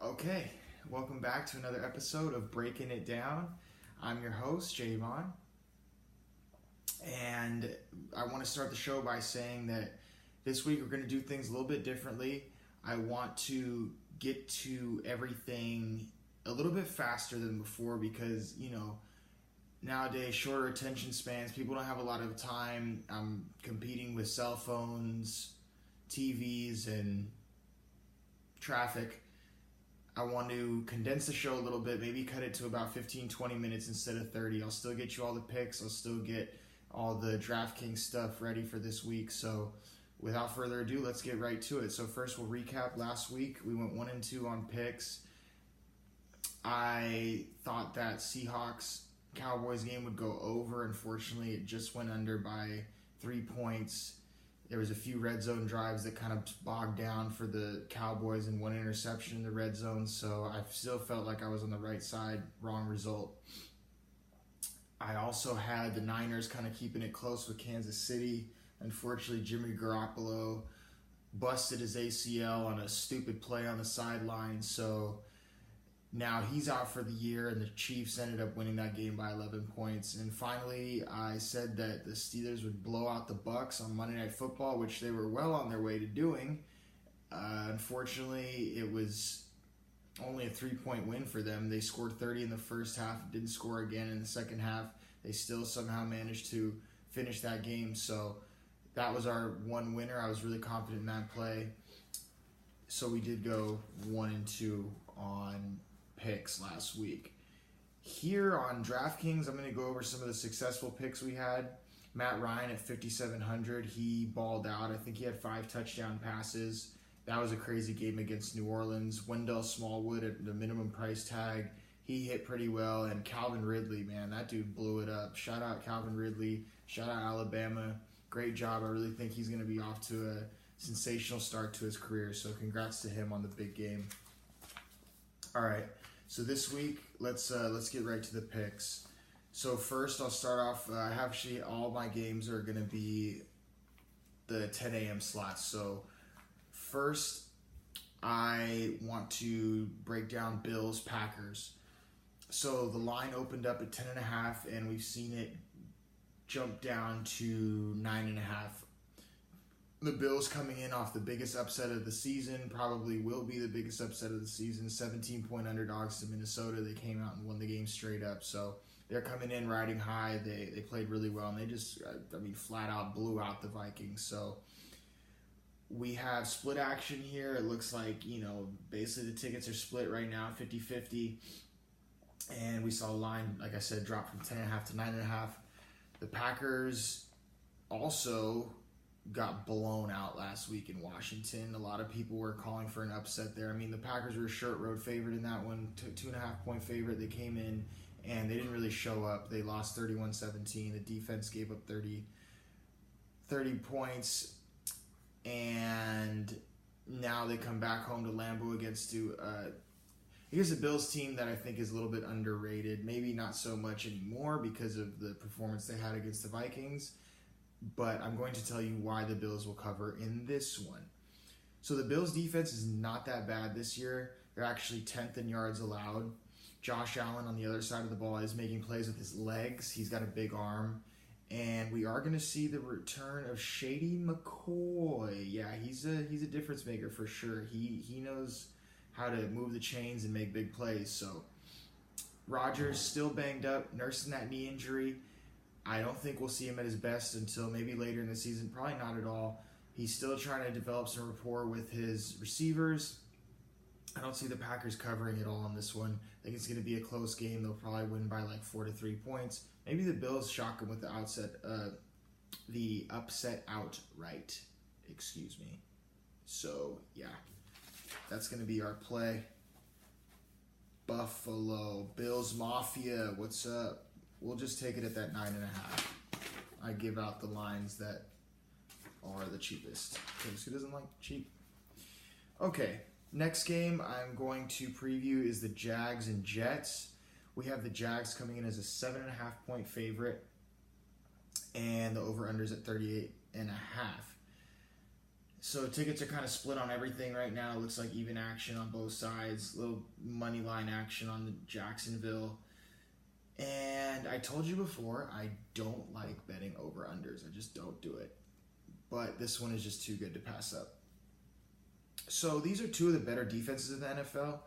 Okay, welcome back to another episode of Breaking It Down. I'm your host, Javon, and I want to start the show by saying that this week we're going to do things a little bit differently. I want to get to everything a little bit faster than before because, nowadays, shorter attention spans, people don't have a lot of time. I'm competing with cell phones, TVs, and traffic. I want to condense the show a little bit, maybe cut it to about 15-20 minutes instead of 30. I'll still get you all the picks. I'll still get all the Draftkings stuff ready for this week. So without further ado, let's get right to it. So first we'll recap last week. We went 1-2 on picks. I thought that Seahawks-Cowboys game would go over. Unfortunately, it just went under by 3 points. There was a few red zone drives that kind of bogged down for the Cowboys and one interception in the red zone, so I still felt like I was on the right side. Wrong result. I also had the Niners kind of keeping it close with Kansas City. Unfortunately, Jimmy Garoppolo busted his ACL on a stupid play on the sideline, so now he's out for the year, and the Chiefs ended up winning that game by 11 points. And finally, I said that the Steelers would blow out the Bucs on Monday Night Football, which they were well on their way to doing. Unfortunately, it was only a 3-point win for them. They scored 30 in the first half, didn't score again in the second half. They still somehow managed to finish that game. So that was our one winner. I was really confident in that play. So we did go 1-2 on picks last week. Here on DraftKings, I'm going to go over some of the successful picks we had. Matt Ryan at 5,700, he balled out. I think he had 5 touchdown passes. That was a crazy game against New Orleans. Wendell Smallwood at the minimum price tag, he hit pretty well. And Calvin Ridley, man, that dude blew it up. Shout out Calvin Ridley. Shout out Alabama. Great job. I really think he's going to be off to a sensational start to his career. So congrats to him on the big game. All right. So this week, let's get right to the picks. So first, I'll start off. Actually, all my games are going to be the 10 a.m. slots. So first, I want to break down Bills-Packers. So the line opened up at 10.5, and we've seen it jump down to 9.5. The Bills coming in off the biggest upset of the season, probably will be the biggest upset of the season, 17-point underdogs to Minnesota. They came out and won the game straight up. So they're coming in riding high. They played really well, and they just, flat out blew out the Vikings. So we have split action here. It looks like, basically the tickets are split right now, 50-50. And we saw the line, like I said, drop from 10.5 to 9.5. The Packers also got blown out last week in Washington. A lot of people were calling for an upset there. The Packers were a short road favorite in that one, 2.5-point favorite. They came in and they didn't really show up. They lost 31-17. The defense gave up 30 points, and now they come back home to Lambeau against here's a Bills team that I think is a little bit underrated. Maybe not so much anymore because of the performance they had against the Vikings. But I'm going to tell you why the Bills will cover in this one. So the Bills' defense is not that bad this year. They're actually 10th in yards allowed. Josh Allen on the other side of the ball is making plays with his legs. He's got a big arm. And we are going to see the return of Shady McCoy. Yeah, he's a difference maker for sure. He knows how to move the chains and make big plays. So Rodgers still banged up, nursing that knee injury. I don't think we'll see him at his best until maybe later in the season. Probably not at all. He's still trying to develop some rapport with his receivers. I don't see the Packers covering it all on this one. I think it's going to be a close game. They'll probably win by like 4 to 3 points. Maybe the Bills shock him with the upset outright. Excuse me. So, yeah. That's going to be our play. Buffalo. Bills Mafia. What's up? We'll just take it at that 9.5. I give out the lines that are the cheapest. Because who doesn't like cheap? Okay, next game I'm going to preview is the Jags and Jets. We have the Jags coming in as a 7.5-point favorite, and the over-under is at 38.5. So tickets are kind of split on everything right now. It looks like even action on both sides. Little money line action on the Jacksonville. And I told you before, I don't like betting over-unders. I just don't do it. But this one is just too good to pass up. So these are two of the better defenses in the NFL.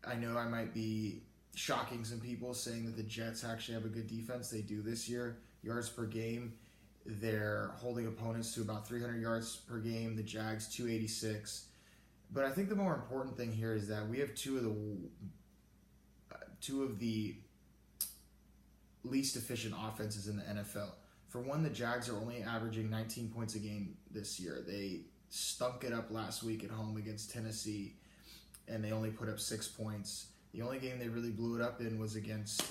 I know I might be shocking some people saying that the Jets actually have a good defense. They do this year. Yards per game, they're holding opponents to about 300 yards per game. The Jags, 286. But I think the more important thing here is that we have two of the least efficient offenses in the NFL. For one, the Jags are only averaging 19 points a game this year. They stunk it up last week at home against Tennessee, and they only put up 6 points. The only game they really blew it up in was against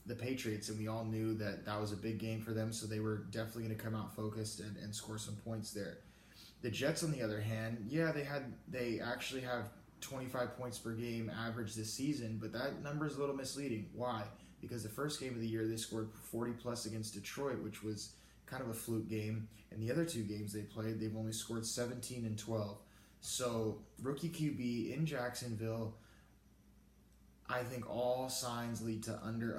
the Patriots, and we all knew that that was a big game for them, so they were definitely going to come out focused and score some points there. The Jets, on the other hand, yeah, they actually have 25 points per game average this season, but that number is a little misleading. Why? Because the first game of the year, they scored 40-plus against Detroit, which was kind of a fluke game. And the other two games they played, they've only scored 17 and 12. So, rookie QB in Jacksonville, I think all signs lead to under.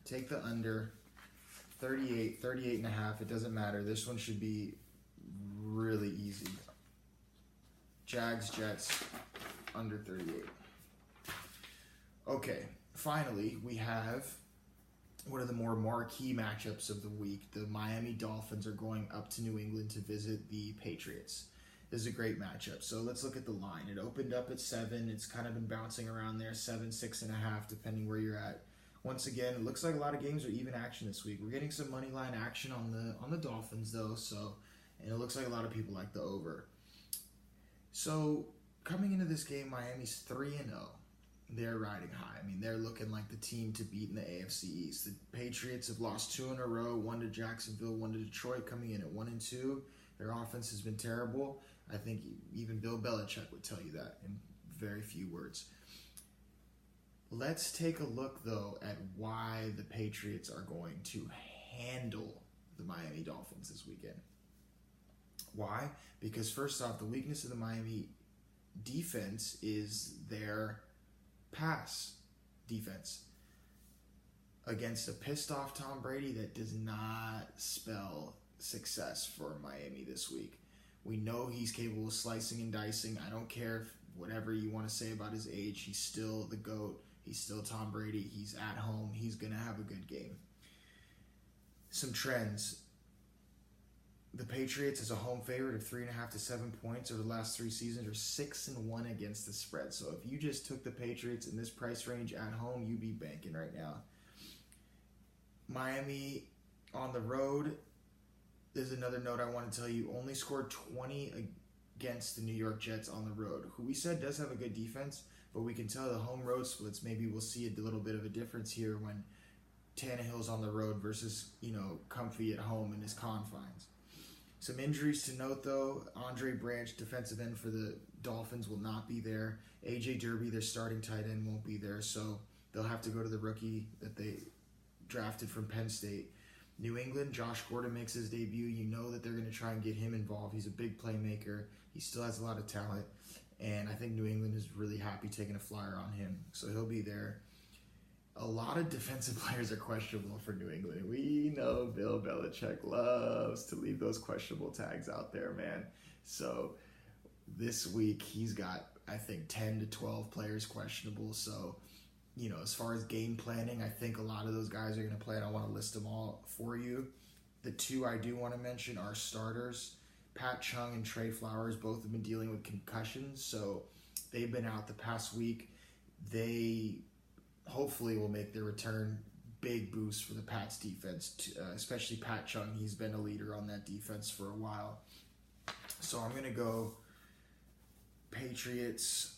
Take the under, 38 and a half. It doesn't matter. This one should be really easy. Jags, Jets, under 38. Okay. Finally, we have one of the more marquee matchups of the week. The Miami Dolphins are going up to New England to visit the Patriots. This is a great matchup. So let's look at the line. It opened up at 7. It's kind of been bouncing around there, 7, 6.5, depending where you're at. Once again, it looks like a lot of games are even action this week. We're getting some money line action on the Dolphins though, and it looks like a lot of people like the over. So coming into this game, Miami's 3-0. They're riding high. I mean, they're looking like the team to beat in the AFC East. The Patriots have lost 2 in a row, 1 to Jacksonville, 1 to Detroit, coming in at 1-2. Their offense has been terrible. I think even Bill Belichick would tell you that in very few words. Let's take a look, though, at why the Patriots are going to handle the Miami Dolphins this weekend. Why? Because first off, the weakness of the Miami defense is their pass defense against a pissed off Tom Brady. That does not spell success for Miami this week. We know he's capable of slicing and dicing. I don't care whatever you want to say about his age. He's still the GOAT. He's still Tom Brady. He's at home. He's going to have a good game. Some trends. The Patriots as a home favorite of 3.5 to 7 points over the last 3 seasons are 6-1 against the spread. So if you just took the Patriots in this price range at home, you'd be banking right now. Miami on the road. There's another note I want to tell you. Only scored 20 against the New York Jets on the road, who we said does have a good defense, but we can tell the home road splits. Maybe we'll see a little bit of a difference here when Tannehill's on the road versus, comfy at home in his confines. Some injuries to note, though. Andre Branch, defensive end for the Dolphins, will not be there. A.J. Derby, their starting tight end, won't be there, so they'll have to go to the rookie that they drafted from Penn State. New England, Josh Gordon makes his debut. You know that they're going to try and get him involved. He's a big playmaker. He still has a lot of talent, and I think New England is really happy taking a flyer on him, so he'll be there. A lot of defensive players are questionable for New England. We know Bill Belichick loves to leave those questionable tags out there, man. So this week he's got, I think, 10 to 12 players questionable. So, as far as game planning, I think a lot of those guys are going to play, and I want to list them all for you. The 2 I do want to mention are starters. Pat Chung and Trey Flowers both have been dealing with concussions, so they've been out the past week. They hopefully will make their return. Big boost for the Pats defense, especially Pat Chung. He's been a leader on that defense for a while. So I'm going to go Patriots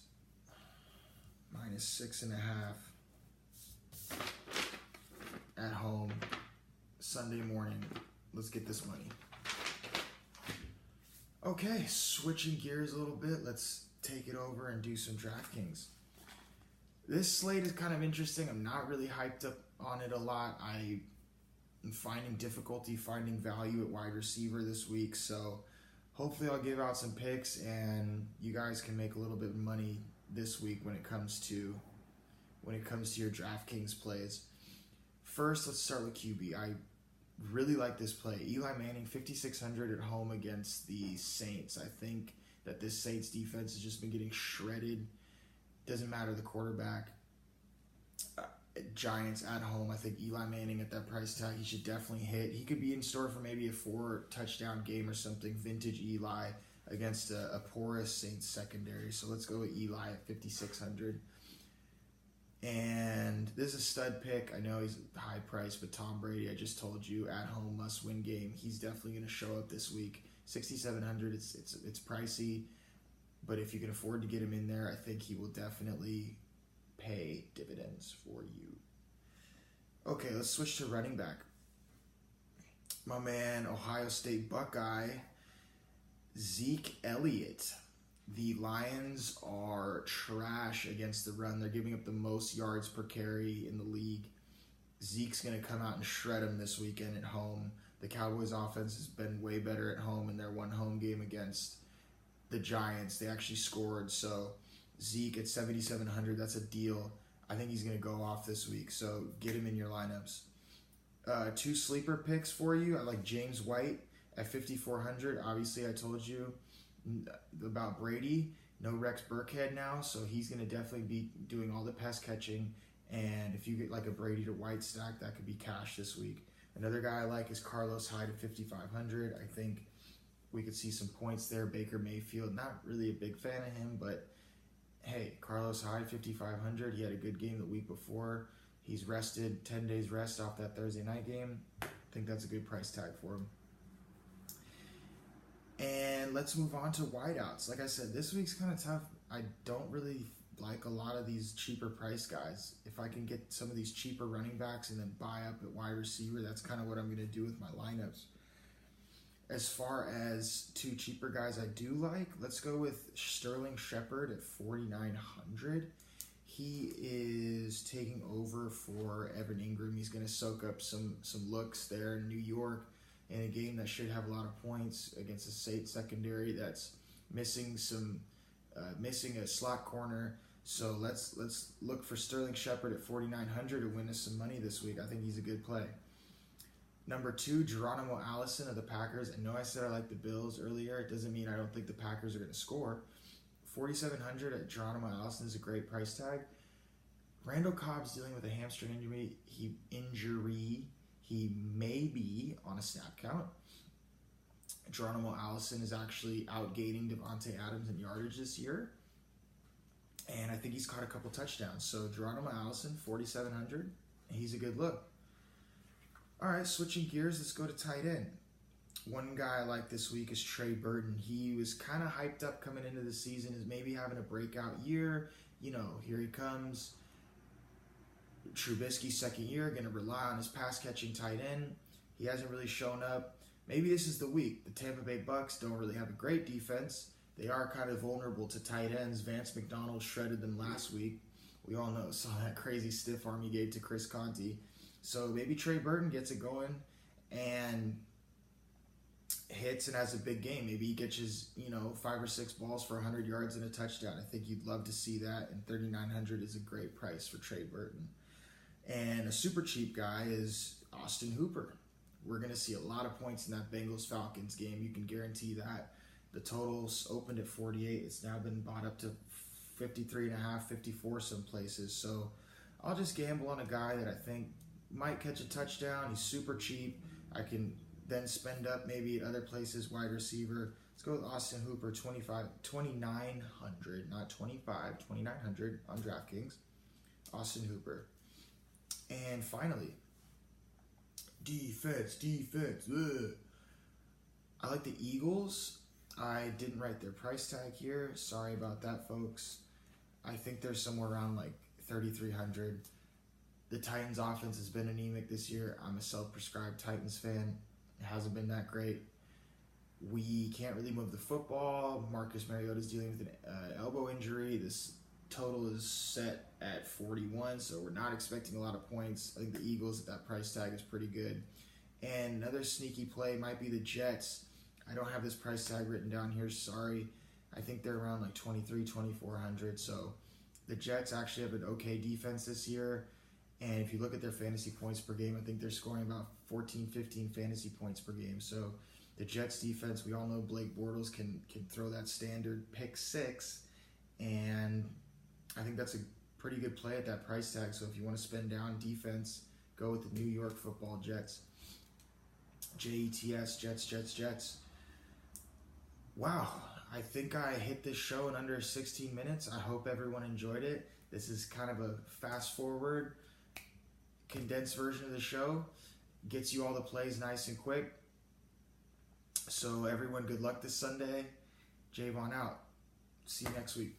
minus 6.5 at home Sunday morning. Let's get this money. Okay, switching gears a little bit. Let's take it over and do some Draftkings. This slate is kind of interesting. I'm not really hyped up on it a lot. I am finding difficulty finding value at wide receiver this week, so hopefully I'll give out some picks and you guys can make a little bit of money this week when it comes to your DraftKings plays. First, let's start with QB. I really like this play. Eli Manning, 5,600 at home against the Saints. I think that this Saints defense has just been getting shredded. Doesn't matter the quarterback. Giants at home. I think Eli Manning at that price tag, he should definitely hit. He could be in store for maybe a 4-touchdown game or something. Vintage Eli against a porous Saints secondary. So let's go with Eli at 5,600. And this is a stud pick. I know he's high price, but Tom Brady, I just told you, at home must-win game. He's definitely going to show up this week. 6,700. It's pricey, but if you can afford to get him in there, I think he will definitely pay dividends for you. Okay, let's switch to running back. My man, Ohio State Buckeye, Zeke Elliott. The Lions are trash against the run. They're giving up the most yards per carry in the league. Zeke's going to come out and shred them this weekend at home. The Cowboys offense has been way better at home in their one home game against the Giants. They actually scored, so Zeke at 7,700, that's a deal. I think he's going to go off this week, so get him in your lineups. 2 sleeper picks for you. I like James White at 5,400. Obviously, I told you about Brady. No Rex Burkhead now, so he's going to definitely be doing all the pass catching. And if you get like a Brady to White stack, that could be cash this week. Another guy I like is Carlos Hyde at 5,500. I think we could see some points there. Baker Mayfield, not really a big fan of him, but hey, Carlos Hyde, 5,500. He had a good game the week before. He's rested, 10 days rest off that Thursday night game. I think that's a good price tag for him. And let's move on to wideouts. Like I said, this week's kind of tough. I don't really like a lot of these cheaper price guys. If I can get some of these cheaper running backs and then buy up at wide receiver, that's kind of what I'm going to do with my lineups. As far as 2 cheaper guys I do like, let's go with Sterling Shepard at 4,900. He is taking over for Evan Ingram. He's going to soak up some looks there in New York in a game that should have a lot of points against a Saints secondary that's missing a slot corner. So let's look for Sterling Shepard at 4,900 to win us some money this week. I think he's a good play. Number 2, Geronimo Allison of the Packers. I know I said I like the Bills earlier. It doesn't mean I don't think the Packers are going to score. 4,700 at Geronimo Allison is a great price tag. Randall Cobb's dealing with a hamstring injury. He may be on a snap count. Geronimo Allison is actually outgaining Devontae Adams in yardage this year. And I think he's caught a couple touchdowns. So Geronimo Allison, 4,700. He's a good look. All right, switching gears, let's go to tight end. One guy I like this week is Trey Burton. He was kind of hyped up coming into the season as maybe having a breakout year. You know, here he comes. Trubisky's second year, going to rely on his pass-catching tight end. He hasn't really shown up. Maybe this is the week. The Tampa Bay Bucks don't really have a great defense. They are kind of vulnerable to tight ends. Vance McDonald shredded them last week. We all saw that crazy stiff arm he gave to Chris Conte. So maybe Trey Burton gets it going and hits and has a big game. Maybe he catches, 5 or 6 balls for 100 yards and a touchdown. I think you'd love to see that, and 3,900 is a great price for Trey Burton. And a super cheap guy is Austin Hooper. We're going to see a lot of points in that Bengals-Falcons game. You can guarantee that. The totals opened at 48. It's now been bought up to 53.5, 54 some places. So I'll just gamble on a guy that I think might catch a touchdown. He's super cheap. I can then spend up maybe at other places, wide receiver. Let's go with Austin Hooper, 2,900, not 25, 2,900 on DraftKings. Austin Hooper. And finally, defense. Ugh. I like the Eagles. I didn't write their price tag here. Sorry about that, folks. I think they're somewhere around like 3,300. The Titans offense has been anemic this year. I'm a self-prescribed Titans fan. It hasn't been that great. We can't really move the football. Marcus Mariota's dealing with an elbow injury. This total is set at 41, so we're not expecting a lot of points. I think the Eagles at that price tag is pretty good. And another sneaky play might be the Jets. I don't have this price tag written down here, sorry. I think they're around like 2,400. So the Jets actually have an okay defense this year. And if you look at their fantasy points per game, I think they're scoring about 14, 15 fantasy points per game. So the Jets defense, we all know Blake Bortles can throw that standard pick six. And I think that's a pretty good play at that price tag. So if you want to spend down defense, go with the New York Football Jets. Jets, Jets. Wow, I think I hit this show in under 16 minutes. I hope everyone enjoyed it. This is kind of a fast forward, condensed version of the show. Gets you all the plays nice and quick. So everyone, good luck this Sunday. Javon out. See you next week.